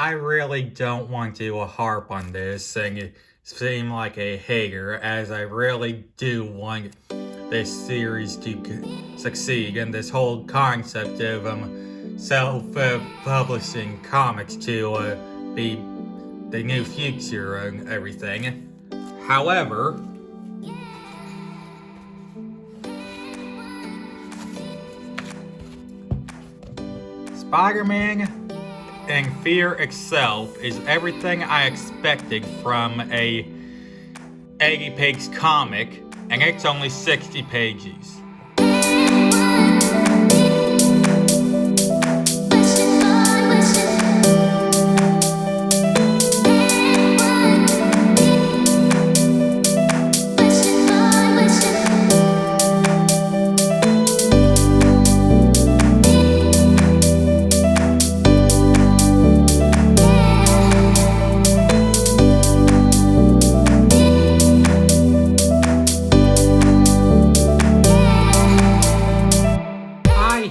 I really don't want to harp on this and seem like a hater, as I really do want this series to succeed, and this whole concept of self-publishing comics to be the new future and everything. However, Spider-Man and Fear itself is everything I expected from a 80-page comic, and it's only 60 pages.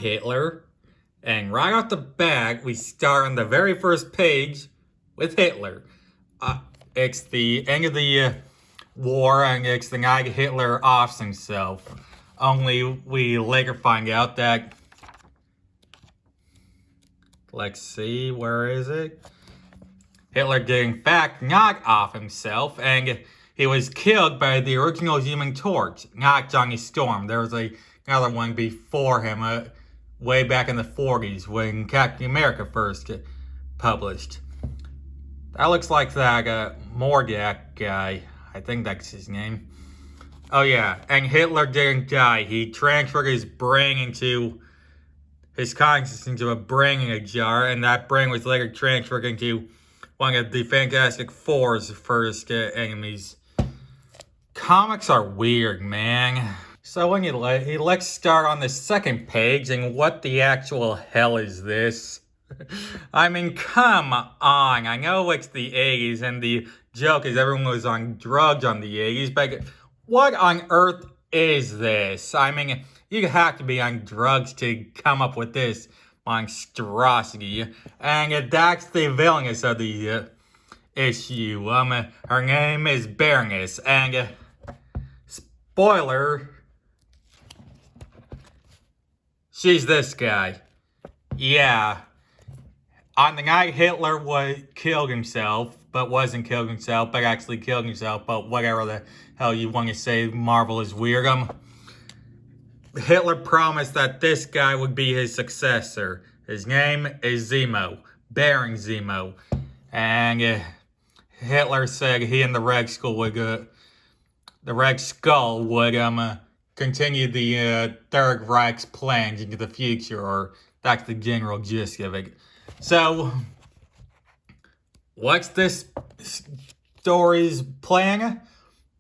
Hitler, and right off the bat we start on the very first page with Hitler. It's the end of the war, and it's the night Hitler offs himself. Only we later find out that, let's see, where is it? Hitler did in fact not off himself, and he was killed by the original Human Torch, not Johnny Storm. There was another one before him, way back in the 40s when Captain America first published. That looks like that Morgak guy. I think that's his name. Oh yeah, and Hitler didn't die. He transferred his brain into his consciousness into a brain in a jar, and that brain was later transferred into one of the Fantastic Four's first enemies. Comics are weird, man. So let's start on the second page, and what the actual hell is this? I mean, come on. I know it's the 80s, and the joke is everyone was on drugs on the 80s, but what on earth is this? I mean, you have to be on drugs to come up with this monstrosity. And that's the villainess of the issue. Her name is Baroness, and spoiler, she's this guy. Yeah. On the night Hitler killed himself, but wasn't killed himself, but actually killed himself, but whatever the hell you want to say, Marvel is weird. Hitler promised that this guy would be his successor. His name is Zemo, Baron Zemo. And Hitler said he and the Red Skull would continue the Third Reich's plans into the future, or that's the general gist of it. So, what's this story's plan?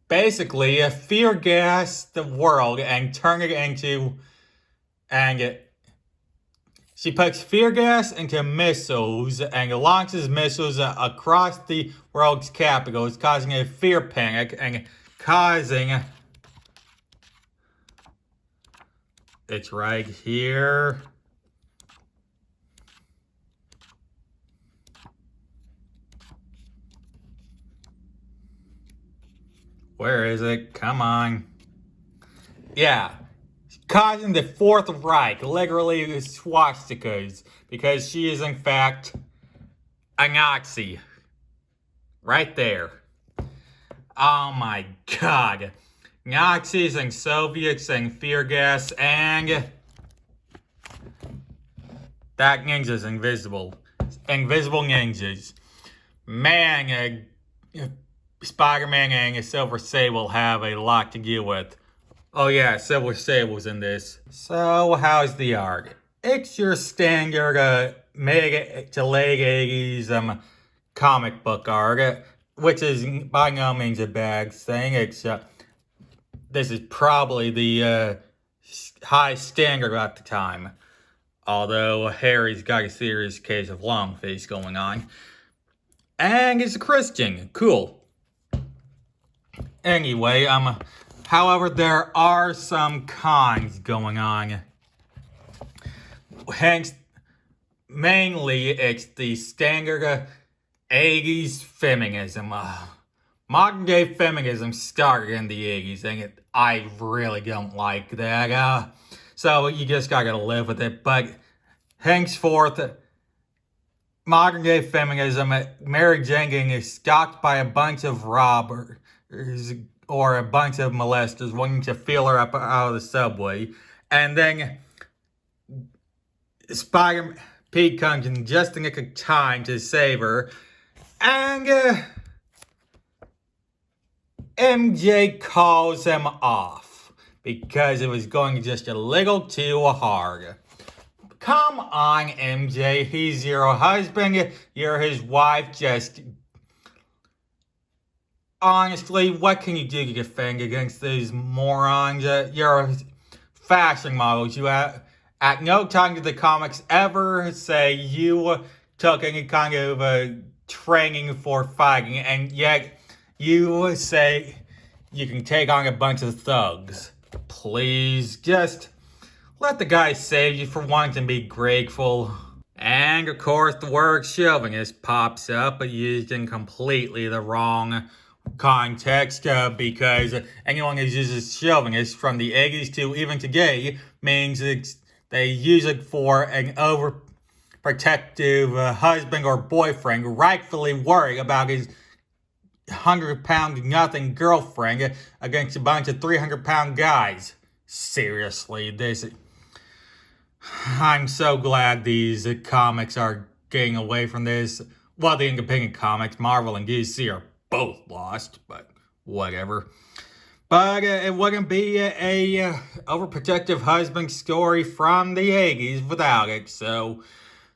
Basically, fear gas the world and turn it into, she puts fear gas into missiles and launches missiles across the world's capitals, causing a fear panic and causing, it's right here. Where is it? Come on. Yeah. Causing the Fourth Reich, literally swastikas, because she is in fact a Nazi. Right there. Oh my god. Nazis and Soviets and fear gas, and that ninja's invisible. Invisible ninjas. Man, Spider-Man and Silver Sable have a lot to deal with. Oh yeah, Silver Sable's in this. So, how's the art? It's your standard mid to late 80s comic book art, which is by no means a bad thing. It's this is probably the high standard at the time. Although Harry's got a serious case of long face going on. And he's a Christian. Cool. Anyway, however, there are some cons going on. Hence, mainly it's the standard 80s feminism. Modern day feminism started in the 80s, and I really don't like that. So you just gotta live with it. But henceforth, modern day feminism, Mary Jenkins is stalked by a bunch of robbers or a bunch of molesters wanting to feel her up out of the subway. And then Spider Pete comes in just in nick of time to save her. And MJ calls him off because it was going just a little too hard. Come on, MJ. He's your husband. You're his wife. Just honestly, what can you do to defend against these morons? You're fashion models. You at no time did the comics ever say you took any kind of training for fighting, and yet you say you can take on a bunch of thugs. Please, just let the guy save you for once and be grateful. And of course, the word chauvinist pops up, but used in completely the wrong context, because anyone who uses chauvinist from the 80s to even today means they use it for an overprotective husband or boyfriend, rightfully worried about his 100-pound nothing girlfriend against a bunch of 300-pound guys. Seriously, I'm so glad these comics are getting away from this. Well, the independent comics, Marvel and DC, are both lost, but whatever. But it wouldn't be a overprotective husband story from the 80s without it, so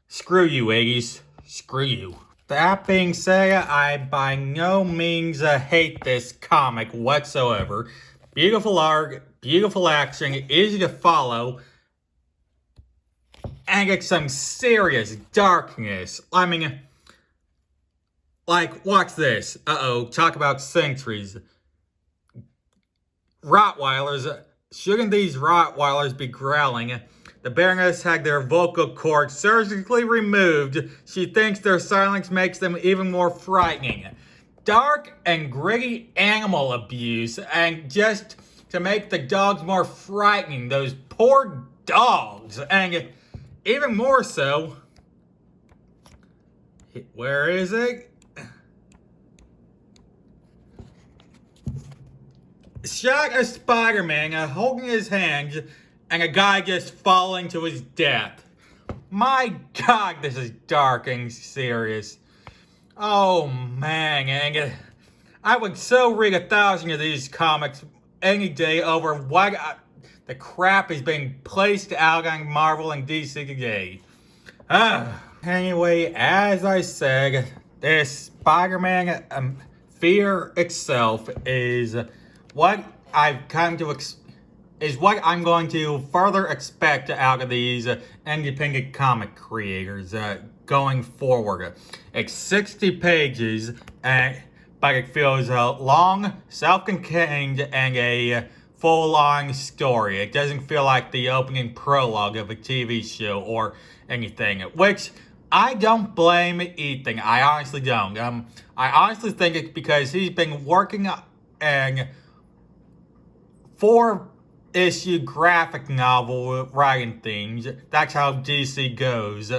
screw you, 80s. Screw you. That being said, I by no means hate this comic whatsoever. Beautiful art, beautiful action, easy to follow, and it's some serious darkness. I mean, like, watch this. Talk about centuries. Rottweilers, shouldn't these Rottweilers be growling? The Baroness had their vocal cords surgically removed. She thinks their silence makes them even more frightening. Dark and gritty animal abuse, and just to make the dogs more frightening. Those poor dogs. And even more so, where is it? Shot of Spider-Man holding his hand, and a guy just falling to his death. My God, this is dark and serious. Oh man, and I would so read 1,000 of these comics any day over what the crap is being placed out on Marvel and DC today. Anyway, as I said, this Spider-Man fear itself is what I've come to is what I'm going to further expect out of these independent comic creators going forward. It's 60 pages, but it feels long, self-contained, and a full-on story. It doesn't feel like the opening prologue of a TV show or anything, which I don't blame Ethan. I honestly don't. I honestly think it's because he's been working and 4-issue graphic novel writing things. That's how DC goes.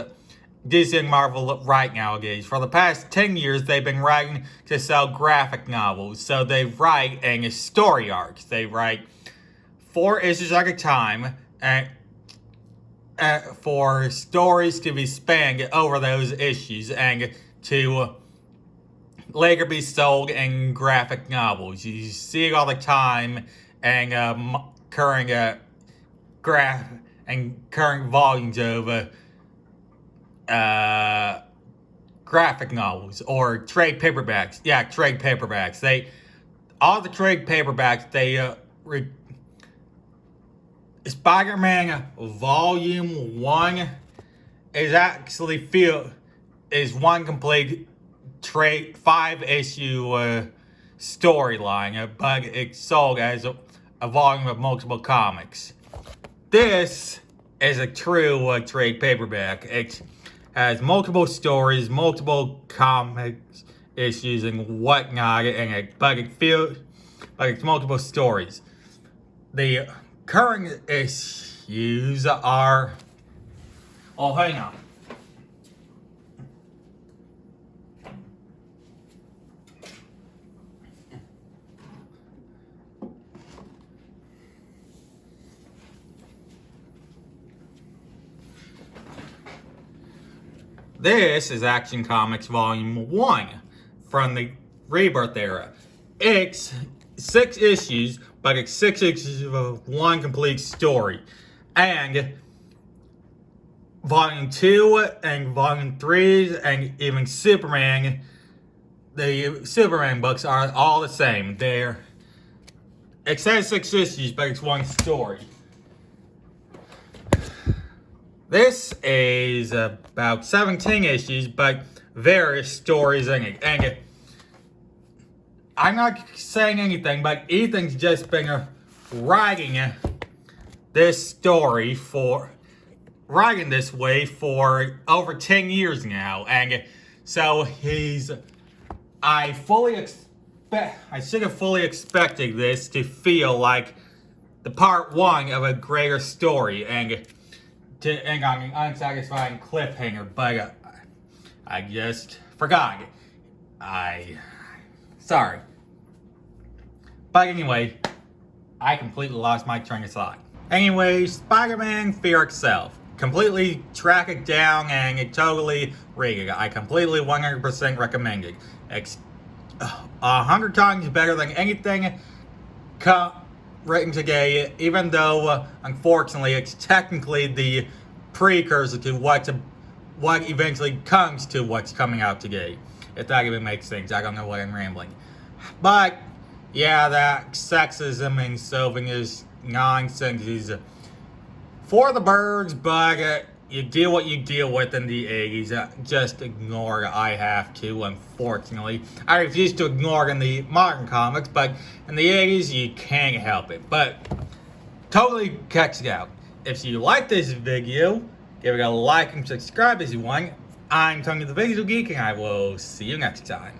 DC and Marvel right nowadays. For the past 10 years, they've been writing to sell graphic novels. So they write in story arcs. They write 4 issues at a time for stories to be spanned over those issues and to later be sold in graphic novels. You see it all the time and current volumes of graphic novels or trade paperbacks. Yeah, trade paperbacks. All the trade paperbacks. Spider-Man Volume 1 is one complete 5-issue storyline, but it's sold as a volume of multiple comics. This is a true trade paperback. It's has multiple stories, multiple comics issues and whatnot in it, but it's multiple stories. The current issues are... Oh, hang on. This is Action Comics Volume 1 from the Rebirth era. It's 6 issues, but it's 6 issues of one complete story. And Volume 2 and Volume 3 and even Superman, the Superman books are all the same. It says 6 issues, but it's one story. This is about 17 issues, but various stories in it. And I'm not saying anything, but Ethan's just been writing this way for over 10 years now. And so I should have fully expected this to feel like the part 1 of a greater story. And to end on an unsatisfying cliffhanger, but I just forgot. Sorry. But anyway, I completely lost my train of thought. Anyway, Spider-Man Fear Itself. Completely track it down and it totally read it. I completely 100% recommend it. It's 100 times better than anything written today, even though unfortunately it's technically the precursor to what eventually comes to what's coming out today. If that even makes sense. I don't know why I'm rambling. But yeah, that sexism and chauvinism nonsense is for the birds, but you deal what you deal with in the 80s. Just ignore it. I have to, unfortunately. I refuse to ignore it in the modern comics, but in the 80s, you can't help it. But totally catch it out. If you like this video, give it a like and subscribe if you want. I'm Tony the Visual Geek, and I will see you next time.